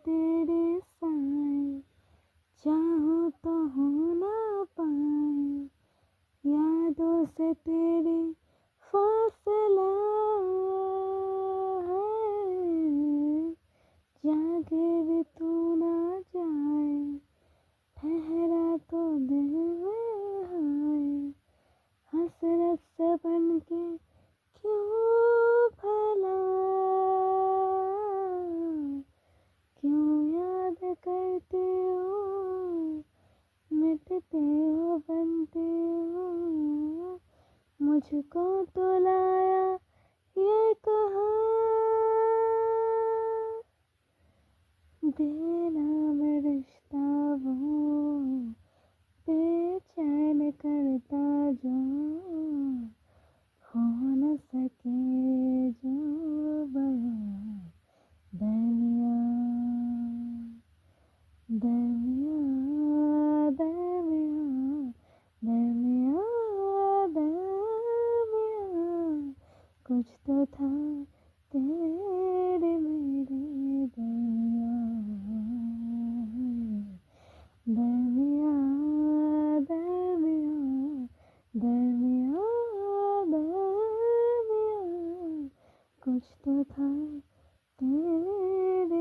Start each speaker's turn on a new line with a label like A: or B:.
A: तेरे साए, चाहूं तो हो ना पाए, यादों से तेरे फासला है, जागे भी तू ना जाए, ठहरा तो दिल में हाय, हसरत से बन के क्यों भला, क्यों याद करते हो, मिटते हो बनते हो, मुझको तो लाया ये कहाँ, बेनाम रिश्ता वो बेचैन करता जो, हो न सके जो बड़ा दरमिया, दरमिया, दरमिया, दरमिया, दरमिया, कुछ तो था तेरे मेरे दरमिया, दरमिया, दरमिया, दरमिया, दरमिया, कुछ तो था तेरे